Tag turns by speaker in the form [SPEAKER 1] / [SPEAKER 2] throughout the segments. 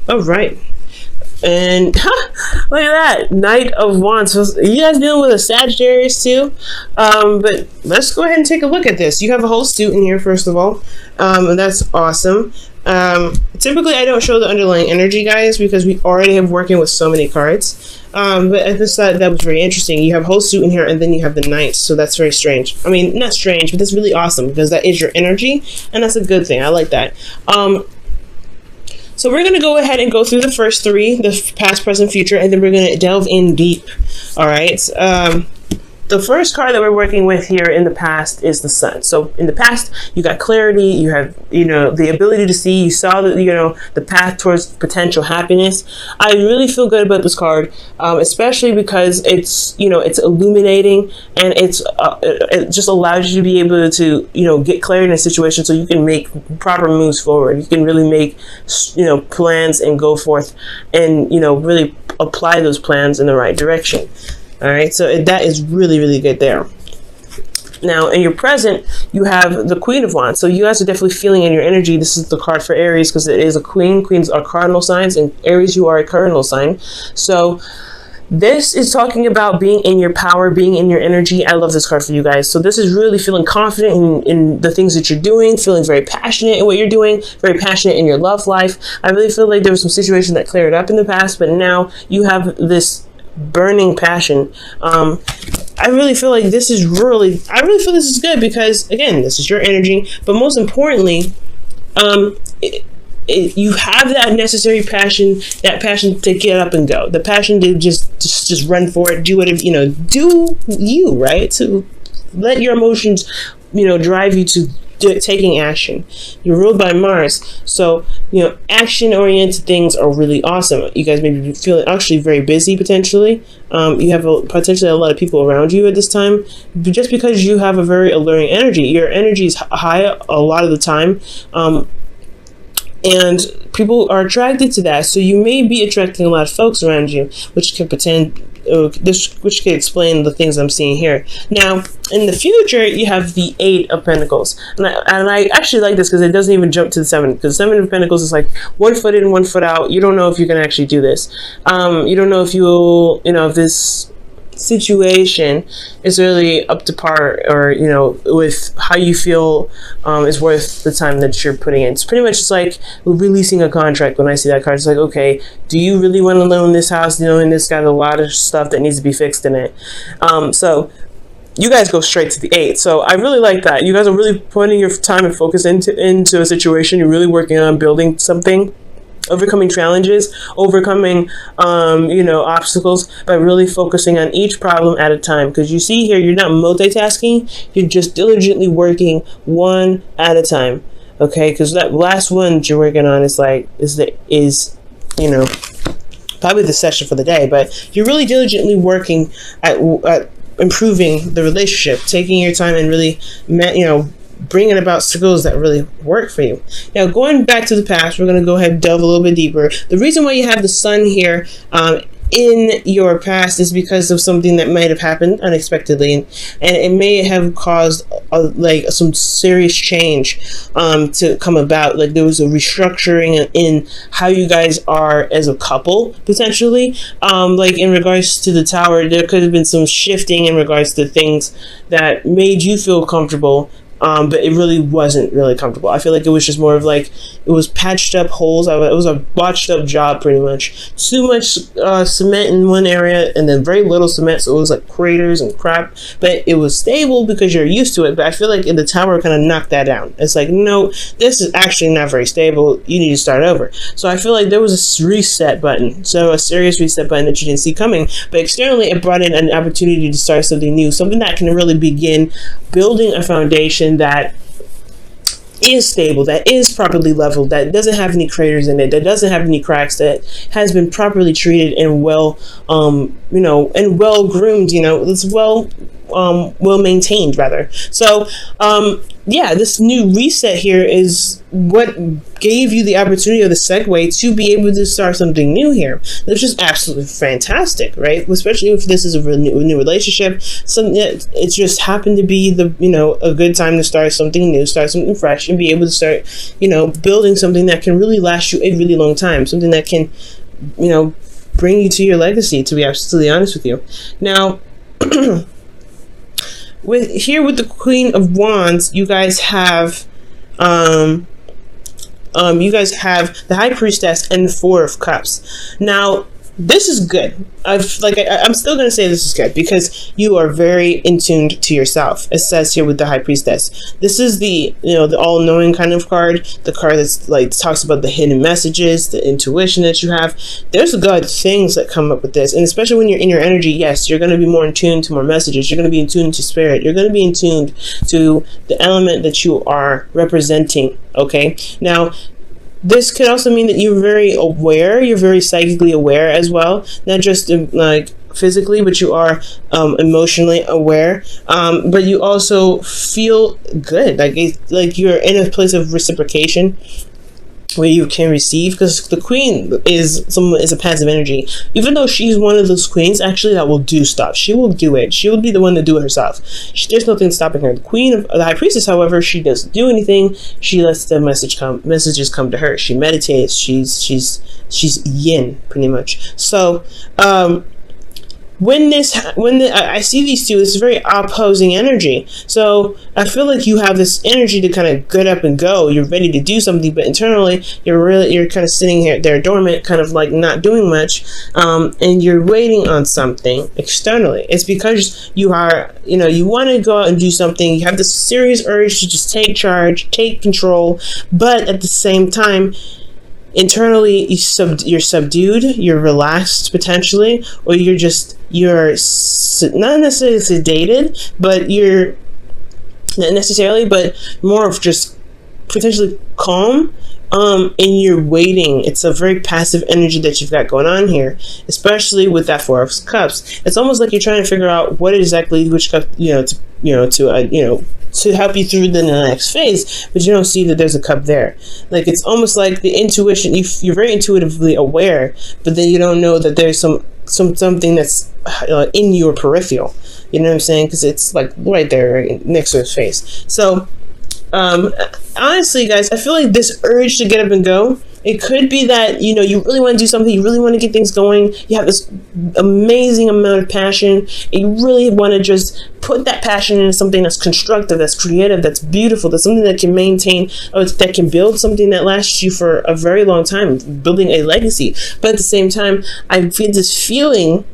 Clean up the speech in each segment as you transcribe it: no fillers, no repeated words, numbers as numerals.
[SPEAKER 1] All right. And look at that, Knight of Wands. So you guys dealing with a Sagittarius too? But let's go ahead and take a look at this. You have a whole suit in here, first of all, and that's awesome. Typically, I don't show the underlying energy, guys, because we already have working with so many cards. But I just thought that was very interesting. You have a whole suit in here, and then you have the Knight, so that's very strange. I mean, not strange, but that's really awesome because that is your energy, and that's a good thing. I like that. So we're going to go ahead and go through the first three, the past, present, future, and then we're going to delve in deep. All right. The first card that we're working with here in the past is the Sun. So in the past, you got clarity, you have, the ability to see, you saw the path towards potential happiness. I really feel good about this card, especially because it's, it's illuminating, and it just allows you to be able to, get clarity in a situation so you can make proper moves forward. You can really make, plans and go forth and, really apply those plans in the right direction. All right, so that is really, really good there. Now, in your present, you have the Queen of Wands. So you guys are definitely feeling in your energy. This is the card for Aries because it is a queen. Queens are cardinal signs, and Aries, you are a cardinal sign. So this is talking about being in your power, being in your energy. I love this card for you guys. So this is really feeling confident in the things that you're doing, feeling very passionate in what you're doing, very passionate in your love life. I really feel like there was some situation that cleared up in the past, but now you have this burning passion. I really feel like this is this is good because, again, this is your energy, but most importantly, you have that necessary passion, that passion to get up and go, the passion to just run for it, do whatever, do you, right? To let your emotions, drive you to taking action. You're ruled by Mars, so action-oriented things are really awesome. You guys may be feeling actually very busy potentially. You have potentially a lot of people around you at this time, just because you have a very alluring energy. Your energy is high a lot of the time, and people are attracted to that. So you may be attracting a lot of folks around you, which could which could explain the things I'm seeing here. Now, in the future, you have the Eight of Pentacles. And I actually like this because it doesn't even jump to the Seven, because Seven of Pentacles is like 1 foot in, 1 foot out. You don't know if you can actually do this. You don't know if you'll, if this situation is really up to par, or with how you feel is worth the time that you're putting in. It's pretty much just like releasing a contract. When I see that card, it's like, okay, do you really want to own this house, and this got a lot of stuff that needs to be fixed in it? So you guys go straight to the Eight. So I really like that. You guys are really putting your time and focus into a situation. You're really working on building something, overcoming challenges, overcoming obstacles by really focusing on each problem at a time. Because you see here, you're not multitasking, you're just diligently working one at a time. Okay, because that last one that you're working on is probably the session for the day, but you're really diligently working at improving the relationship, taking your time and really bringing about skills that really work for you. Now, going back to the past, we're going to go ahead and delve a little bit deeper. The reason why you have the Sun here in your past is because of something that might have happened unexpectedly, and it may have caused some serious change to come about. Like there was a restructuring in how you guys are as a couple, potentially. Like in regards to the Tower, there could have been some shifting in regards to things that made you feel comfortable, but it really wasn't really comfortable. I feel like it was just more of like, it was patched up holes. It was a botched up job, pretty much. Too much cement in one area and then very little cement, so it was like craters and crap. But it was stable because you're used to it. But I feel like in the Tower kind of knocked that down. It's like, no, this is actually not very stable. You need to start over. So I feel like there was a reset button. So a serious reset button that you didn't see coming. But externally, it brought in an opportunity to start something new, something that can really begin building a foundation that is stable, that is properly leveled, that doesn't have any craters in it, that doesn't have any cracks, that has been properly treated and well, and well groomed. It's well well maintained, rather. So yeah, this new reset here is what gave you the opportunity or the segue to be able to start something new here. Which is absolutely fantastic, right? Especially if this is a new relationship. Something that it just happened to be the, you know, a good time to start something new, start something fresh, and be able to start, you know, building something that can really last you a really long time, something that can, you know, bring you to your legacy, to be absolutely honest with you. Now, with the Queen of Wands, you guys have the High Priestess and the Four of Cups. Now, this is good. I'm still going to say this is good because you are very in tuned to yourself. It says here with the High Priestess. This is the, you know, the all-knowing kind of card. The card that's like talks about the hidden messages, the intuition that you have. There's good things that come up with this, and especially when you're in your energy. Yes, you're going to be more in tune to more messages. You're going to be in tune to spirit. You're going to be in tune to the element that you are representing. Okay, now, this could also mean that you're very aware, you're very psychically aware as well, not just like physically, but you are emotionally aware, but you also feel good, like you're in a place of reciprocation where you can receive, because the Queen is a passive energy. Even though she's one of those queens actually that will do stuff, she will do it. She will be the one to do it herself. There's nothing stopping her. The High Priestess, however, she doesn't do anything. She lets the messages come to her. She meditates. She's yin, pretty much. So when I see these two, it's very opposing energy. So I feel like you have this energy to kind of get up and go. You're ready to do something, but internally you're kind of sitting here there dormant, kind of like not doing much, and you're waiting on something externally. It's because you are, you know, you want to go out and do something. You have this serious urge to just take charge, take control, but at the same time, internally you're subdued, you're relaxed potentially, or you're not necessarily sedated, but you're not necessarily, but more of just potentially calm, and you're waiting. It's a very passive energy that you've got going on here, especially with that Four of Cups. It's almost like you're trying to figure out what exactly which cup, to help you through the next phase, but you don't see that there's a cup there. Like, it's almost like the intuition, you're very intuitively aware, but then you don't know that there's something that's in your peripheral. You know what I'm saying? Because it's like right there, right next to his face. So honestly, guys, I feel like this urge to get up and go, it could be that, you know, you really want to do something, you really want to get things going, you have this amazing amount of passion, and you really want to just put that passion into something that's constructive, that's creative, that's beautiful, that's something that can maintain, or that can build something that lasts you for a very long time, building a legacy. But at the same time, I get this feeling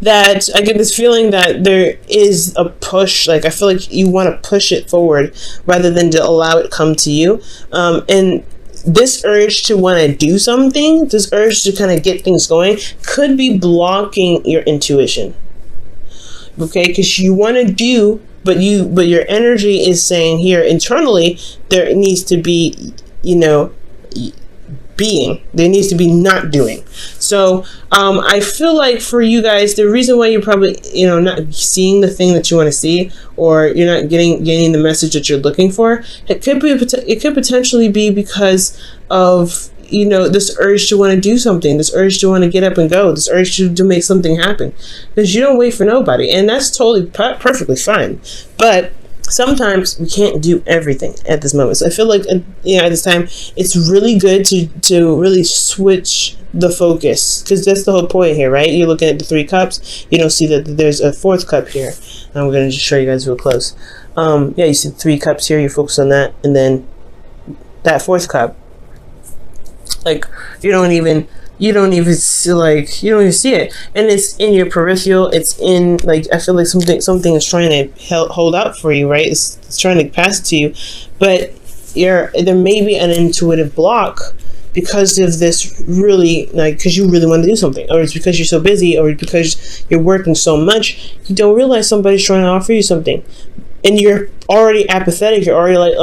[SPEAKER 1] that there is a push. Like, I feel like you want to push it forward rather than to allow it to come to you. And this urge to want to do something, this urge to kind of get things going, could be blocking your intuition. Okay, because you want to do, but your energy is saying here internally there needs to be, you know, being. There needs to be not doing. So I feel like for you guys, the reason why you're probably, you know, not seeing the thing that you want to see, or you're not getting the message that you're looking for, it could potentially be because of, you know, this urge to want to do something, this urge to want to get up and go, this urge to make something happen, because you don't wait for nobody, and that's totally perfectly fine. But sometimes we can't do everything at this moment. So I feel like, you know, at this time, it's really good to really switch the focus, because that's the whole point here, right? You're looking at the 3 cups. You don't see that there's a 4th cup here. I'm going to just show you guys real close. Yeah, you see 3 cups here. You focus on that, and then that 4th cup. Like, you don't even see it, and it's in your peripheral. It's in, like, I feel like something is trying to hold out for you, right? It's trying to pass it to you, but there may be an intuitive block because of this, really, like, because you really want to do something, or it's because you're so busy, or because you're working so much, you don't realize somebody's trying to offer you something, and you're already apathetic. You're already like,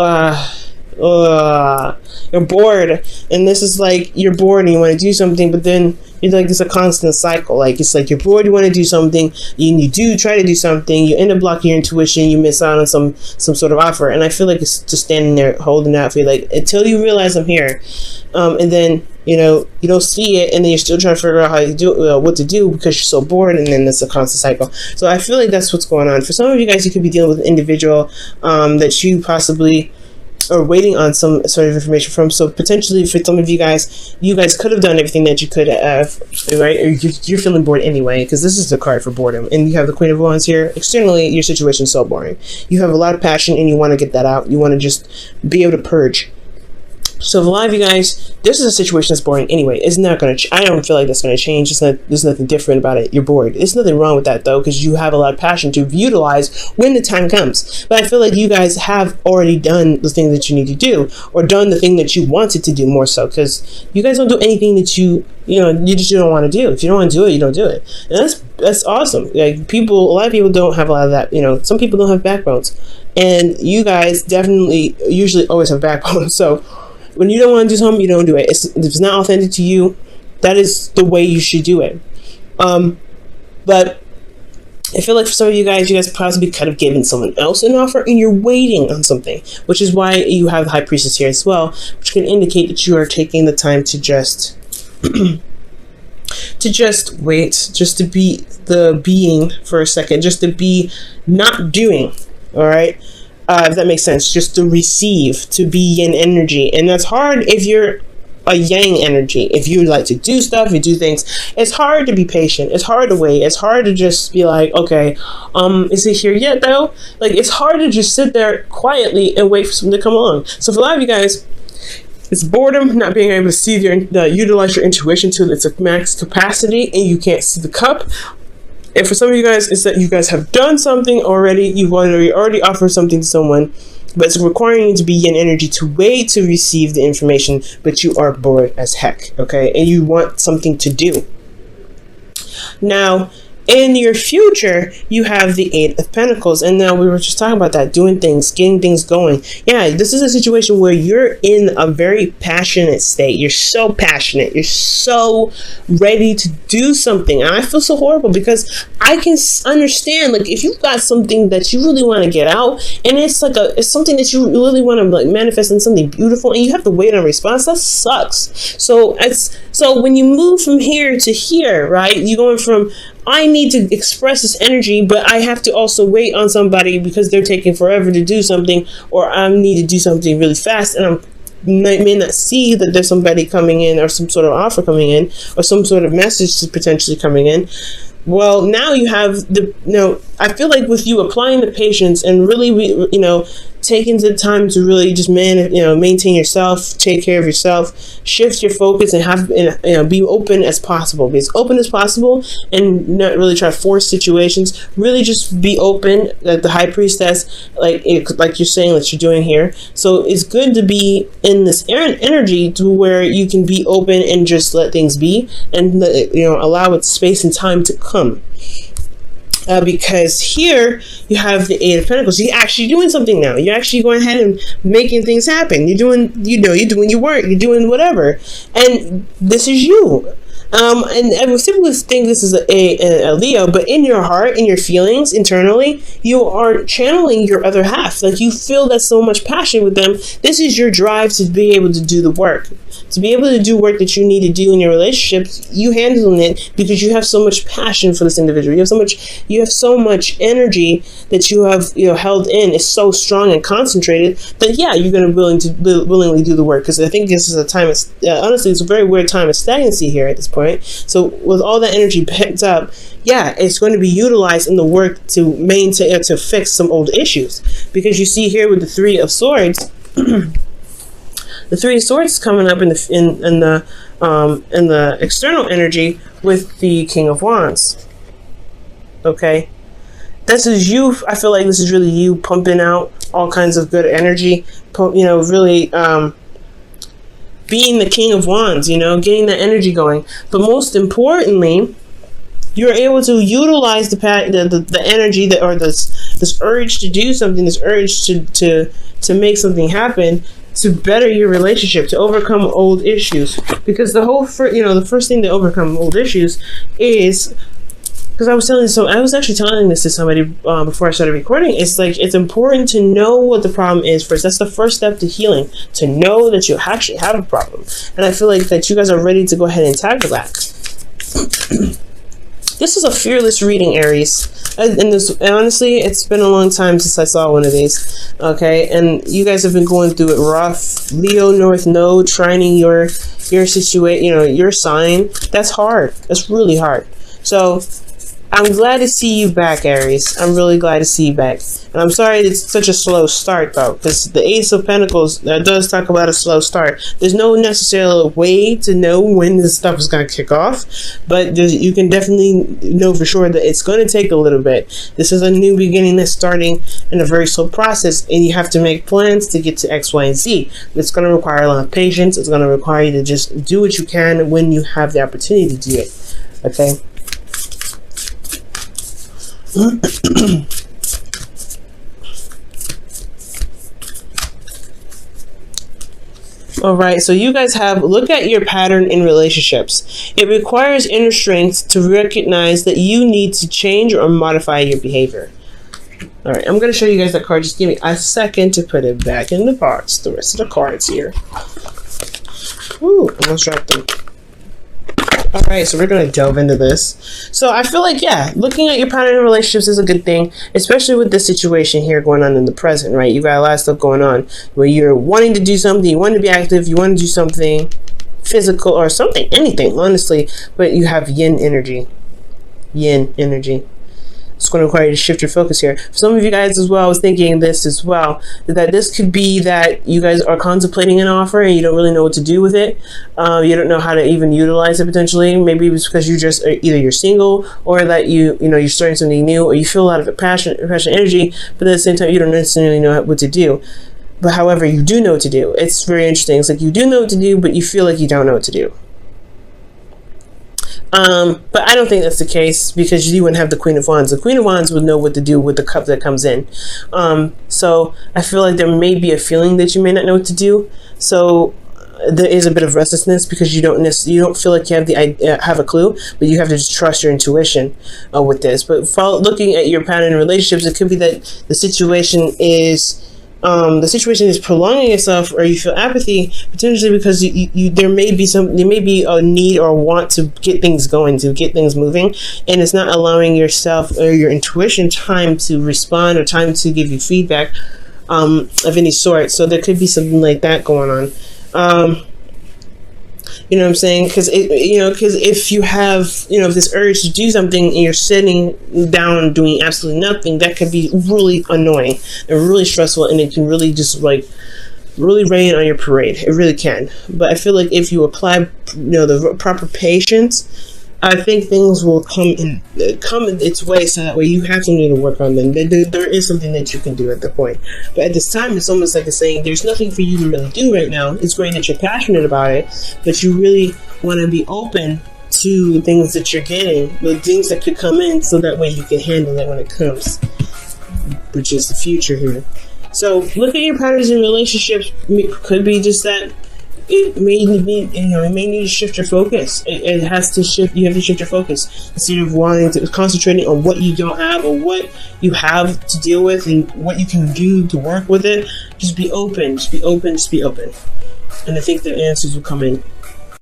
[SPEAKER 1] You're bored, and this is like you're bored and you want to do something, but then it's like it's a constant cycle. Like it's like you're bored, you want to do something, you do try to do something, you end up blocking your intuition, you miss out on some sort of offer, and I feel like it's just standing there holding out for you, like until you realize I'm here, and then you don't see it, and then you're still trying to figure out how you do what to do because you're so bored, and then it's a constant cycle. So I feel like that's what's going on for some of you guys. You could be dealing with an individual that you possibly or waiting on some sort of information from. So potentially for some of you guys could have done everything that you could have, right? Or you're feeling bored anyway, because this is the card for boredom, and you have the Queen of Wands here. Externally, your situation is so boring. You have a lot of passion and you want to get that out. You want to just be able to purge. So for a lot of you guys, this is a situation that's boring anyway. It's not going to, I don't feel like that's going to change. There's nothing different about it. You're bored. There's nothing wrong with that though, because you have a lot of passion to utilize when the time comes. But I feel like you guys have already done the thing that you need to do, or done the thing that you wanted to do more so, because you guys don't do anything that you just don't want to do. If you don't want to do it, you don't do it. And that's awesome. Like a lot of people don't have a lot of that. Some people don't have backbones, and you guys definitely usually always have backbones. So when you don't want to do something, you don't do it. If it's not authentic to you, that is the way you should do it. But I feel like for some of you guys possibly could have given someone else an offer and you're waiting on something, which is why you have the High Priestess here as well, which can indicate that you are taking the time to just wait, just to be the being for a second, just to be not doing, all right? If that makes sense, just to receive, to be yin energy. And that's hard if you're a yang energy. If you like to do stuff, you do things, it's hard to be patient. It's hard to wait. It's hard to just be like, okay, is it here yet though? Like, it's hard to just sit there quietly and wait for something to come along. So for a lot of you guys, it's boredom, not being able to see utilize your intuition to its max capacity, and you can't see the cup. And for some of you guys, it's that you guys have done something already. You've already offered something to someone, but it's requiring you to be in energy to wait to receive the information, but you are bored as heck, okay? And you want something to do. Now, in your future, you have the Eight of Pentacles. And now we were just talking about that, doing things, getting things going. Yeah, this is a situation where you're in a very passionate state. You're so passionate. You're so ready to do something. And I feel so horrible because I can understand, like, if you've got something that you really want to get out, and it's like it's something that you really want to like manifest in something beautiful, and you have to wait on a response, that sucks. So when you move from here to here, right, you're going from, I need to express this energy, but I have to also wait on somebody because they're taking forever to do something, or I need to do something really fast, and I may not see that there's somebody coming in, or some sort of offer coming in, or some sort of message potentially coming in. Well, now you have I feel like with you applying the patience and really, taking the time to really just maintain yourself, take care of yourself, shift your focus, and have be open as possible. Be as open as possible, and not really try to force situations. Really, just be open. Like the High Priestess, like you're saying that you're doing here. So it's good to be in this energy to where you can be open and just let things be, and allow it space and time to come. Because here you have the Eight of Pentacles. You're actually doing something now. You're actually going ahead and making things happen. You're doing your work. You're doing whatever. And this is you. And some people think this is a Leo, but in your heart, in your feelings, internally, you are channeling your other half. Like, you feel that so much passion with them. This is your drive to be able to do the work. To be able to do work that you need to do in your relationships, you handling it because you have so much passion for this individual. You have so much energy that you have held in. It's so strong and concentrated that you're going to willingly do the work. Because I think this is a time. Honestly, it's a very weird time of stagnancy here at this point. So with all that energy pent up, it's going to be utilized in the work to maintain, to fix some old issues. Because you see here with the Three of Swords. The Three of Swords coming up in the external energy with the King of Wands. Okay, this is you. I feel like this is really you pumping out all kinds of good energy. Really being the King of Wands. Getting that energy going. But most importantly, you're able to utilize the energy or this urge to do something, this urge to make something happen. to better your relationship, to overcome old issues. Because the first thing to overcome old issues is, because I was actually telling this to somebody before I started recording. It's like, it's important to know what the problem is first. That's the first step to healing, to know that you actually have a problem. And I feel like that you guys are ready to go ahead and tackle that. This is a fearless reading, Aries. And honestly, it's been a long time since I saw one of these. Okay, and you guys have been going through it rough. Leo North Node trining your situation, your sign. That's hard. That's really hard. So I'm glad to see you back, Aries. I'm really glad to see you back. And I'm sorry it's such a slow start, though, because the Ace of Pentacles does talk about a slow start. There's no necessarily way to know when this stuff is going to kick off, but you can definitely know for sure that it's going to take a little bit. This is a new beginning that's starting in a very slow process, and you have to make plans to get to X, Y, and Z. It's going to require a lot of patience. It's going to require you to just do what you can when you have the opportunity to do it. Okay? All right, so you guys look at your pattern in relationships. It requires inner strength to recognize that you need to change or modify your behavior. All right, I'm going to show you guys that card. Just give me a second to put it back in the box. The rest of the cards here. Ooh, almost dropped them. All right, so we're going to delve into this. So I feel like, yeah, looking at your pattern in relationships is a good thing, especially with this situation here going on in the present, right? You got a lot of stuff going on where you're wanting to do something, you want to be active, you want to do something physical or something, anything, honestly, but you have yin energy. Yin energy. It's going to require you to shift your focus here. For some of you guys as well, I was thinking this as well, that this could be that you guys are contemplating an offer and you don't really know what to do with it. You don't know how to even utilize it potentially. Maybe it's because you just either you're single or that you're starting something new, or you feel a lot of passion energy, but at the same time you don't necessarily know what to do. But however, you do know what to do. It's very interesting. It's like you do know what to do, but you feel like you don't know what to do. But I don't think that's the case, because you wouldn't have the Queen of Wands. The Queen of Wands would know what to do with the cup that comes in. So I feel like there may be a feeling that you may not know what to do. So there is a bit of restlessness because you don't feel like you have a clue, but you have to just trust your intuition with this. But looking at your pattern in relationships, it could be that the situation is prolonging itself, or you feel apathy potentially because there may be a need or want to get things going, to get things moving, and it's not allowing yourself or your intuition time to respond or time to give you feedback of any sort. So there could be something like that going on. You know what I'm saying? Because if you have this urge to do something and you're sitting down doing absolutely nothing, that could be really annoying and really stressful, and it can really just really rain on your parade. It really can. But I feel like if you apply the proper patience, I think things will come in its way, so that way you have something to work on. Then there is something that you can do at the point. But at this time, it's almost like it's saying there's nothing for you to really do right now. It's great that you're passionate about it, but you really want to be open to the things that you're getting, the things that could come in, so that way you can handle it when it comes, which is the future here. So look at your patterns in relationships. Could be just that. It may need to shift your focus. It has to shift. You have to shift your focus instead of concentrating on what you don't have or what you have to deal with and what you can do to work with it. Just be open. Just be open. Just be open. And I think the answers will come in.